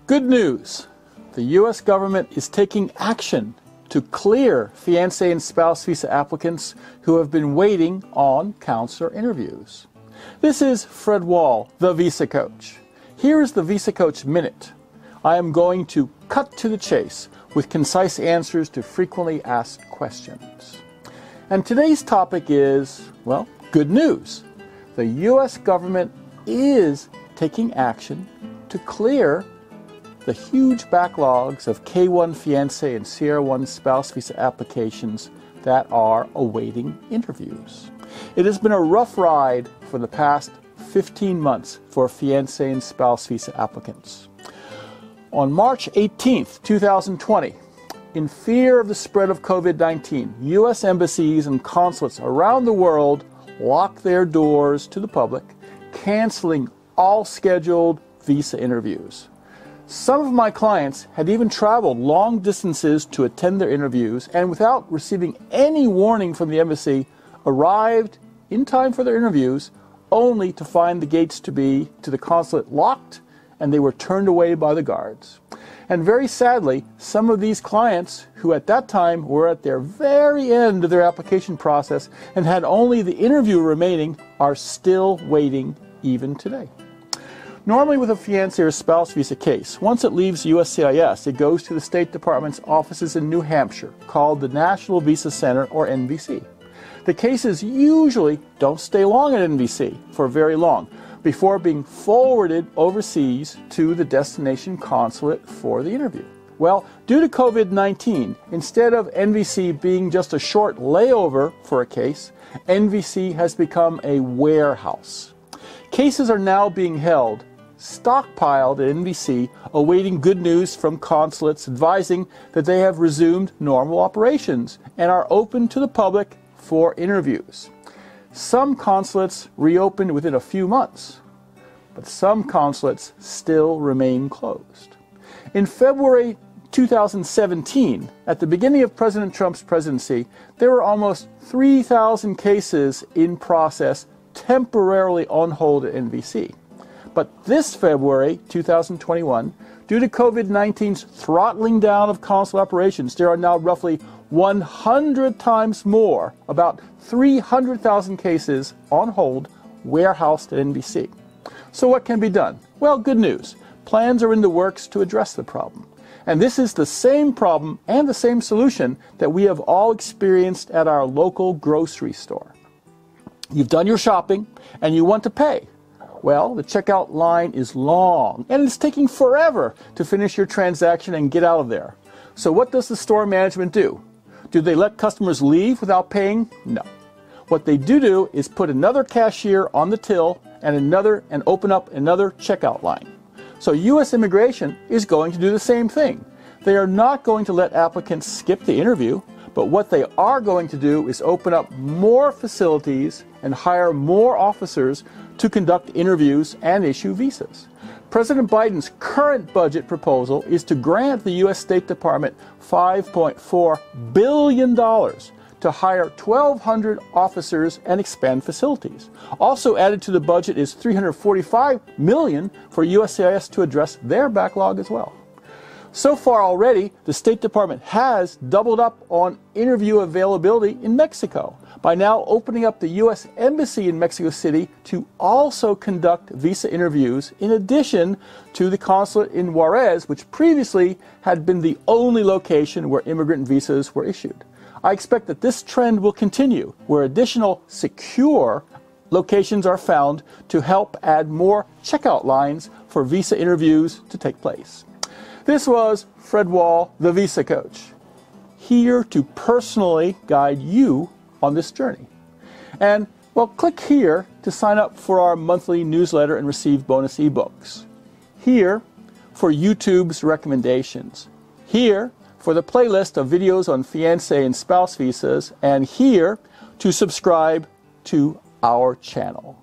Good news! The U.S. government is taking action to clear fiancé and spouse visa applicants who have been waiting on counselor interviews. This is Fred Wahl, the VisaCoach. Here is the VisaCoach Minute. I am going to cut to the chase with concise answers to frequently asked questions. And today's topic is, well, good news. The U.S. government is taking action to clear the huge backlogs of K-1 fiancé and CR1 spouse visa applications that are awaiting interviews. It has been a rough ride for the past 15 months for fiancé and spouse visa applicants. On March 18th, 2020, in fear of the spread of COVID-19, U.S. embassies and consulates around the world locked their doors to the public, canceling all scheduled visa interviews. Some of my clients had even traveled long distances to attend their interviews and without receiving any warning from the embassy, arrived in time for their interviews only to find the gates to the consulate locked and they were turned away by the guards. And very sadly, some of these clients who at that time were at their very end of their application process and had only the interview remaining are still waiting even today. Normally with a fiancé or spouse visa case, once it leaves USCIS, it goes to the State Department's offices in New Hampshire, called the National Visa Center, or NVC. The cases usually don't stay long at NVC for very long, before being forwarded overseas to the destination consulate for the interview. Well, due to COVID-19, instead of NVC being just a short layover for a case, NVC has become a warehouse. Cases are now being held stockpiled at NVC, awaiting good news from consulates advising that they have resumed normal operations and are open to the public for interviews. Some consulates reopened within a few months, but some consulates still remain closed. In February 2017, at the beginning of President Trump's presidency, there were almost 3,000 cases in process temporarily on hold at NVC. But this February 2021, due to COVID-19's throttling down of consular operations, there are now roughly 100 times more, about 300,000 cases on hold, warehoused at NVC. So what can be done? Well, good news. Plans are in the works to address the problem. And this is the same problem and the same solution that we have all experienced at our local grocery store. You've done your shopping and you want to pay. Well, the checkout line is long and it's taking forever to finish your transaction and get out of there. So what does the store management do? Do they let customers leave without paying? No. What they do is put another cashier on the till and open up another checkout line. So U.S. Immigration is going to do the same thing. They are not going to let applicants skip the interview, but what they are going to do is open up more facilities and hire more officers to conduct interviews and issue visas. President Biden's current budget proposal is to grant the U.S. State Department $5.4 billion to hire 1,200 officers and expand facilities. Also added to the budget is $345 million for USCIS to address their backlog as well. So far already, the State Department has doubled up on interview availability in Mexico by now opening up the U.S. Embassy in Mexico City to also conduct visa interviews in addition to the consulate in Juarez, which previously had been the only location where immigrant visas were issued. I expect that this trend will continue, where additional secure locations are found to help add more checkout lines for visa interviews to take place. This was Fred Wahl, the VisaCoach, here to personally guide you on this journey. And, well, click here to sign up for our monthly newsletter and receive bonus ebooks. Here for YouTube's recommendations. Here for the playlist of videos on fiancé and spouse visas. And here to subscribe to our channel.